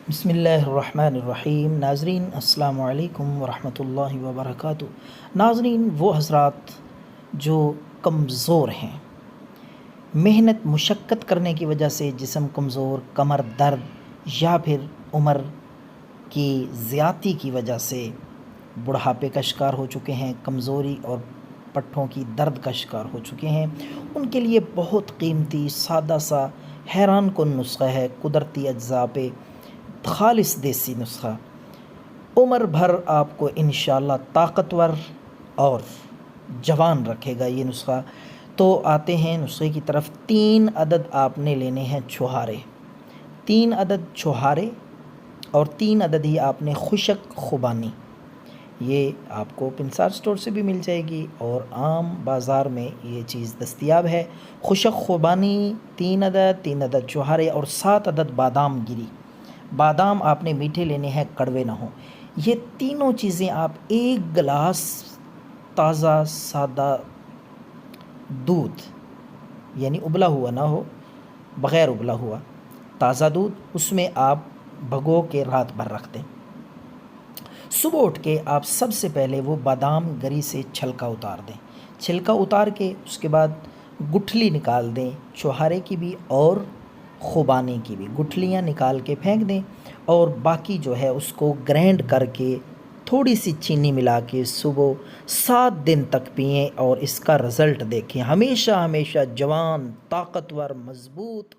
بسم اللہ الرحمن الرحیم۔ ناظرین السلام علیکم ورحمۃ اللہ وبرکاتہ۔ ناظرین، وہ حضرات جو کمزور ہیں، محنت مشقت کرنے کی وجہ سے جسم کمزور، کمر درد یا پھر عمر کی زیادتی کی وجہ سے بڑھاپے کا شکار ہو چکے ہیں، کمزوری اور پٹھوں کی درد کا شکار ہو چکے ہیں، ان کے لیے بہت قیمتی سادہ سا حیران کن نسخہ ہے، قدرتی اجزاء پہ خالص دیسی نسخہ۔ عمر بھر آپ کو انشاءاللہ طاقتور اور جوان رکھے گا یہ نسخہ۔ تو آتے ہیں نسخے کی طرف۔ 3 عدد آپ نے لینے ہیں چھہارے، 3 عدد چھہارے اور 3 عدد ہی آپ نے خشک خوبانی۔ یہ آپ کو پنسار سٹور سے بھی مل جائے گی اور عام بازار میں یہ چیز دستیاب ہے۔ خشک خوبانی 3 عدد، 3 عدد چھہارے اور 7 عدد بادام گری۔ بادام آپ نے میٹھے لینے ہیں، کڑوے نہ ہوں۔ یہ تینوں چیزیں آپ 1 گلاس تازہ سادہ دودھ، یعنی ابلا ہوا نہ ہو، بغیر ابلا ہوا تازہ دودھ، اس میں آپ بھگو کے رات بھر رکھ دیں۔ صبح اٹھ کے آپ سب سے پہلے وہ بادام گری سے چھلکا اتار دیں۔ چھلکا اتار کے اس کے بعد گٹھلی نکال دیں، چھہارے کی بھی اور خوبانی کی بھی گٹھلیاں نکال کے پھینک دیں، اور باقی جو ہے اس کو گرینڈ کر کے تھوڑی سی چینی ملا کے صبح 7 دن تک پئیں اور اس کا رزلٹ دیکھیں۔ ہمیشہ ہمیشہ جوان، طاقتور، مضبوط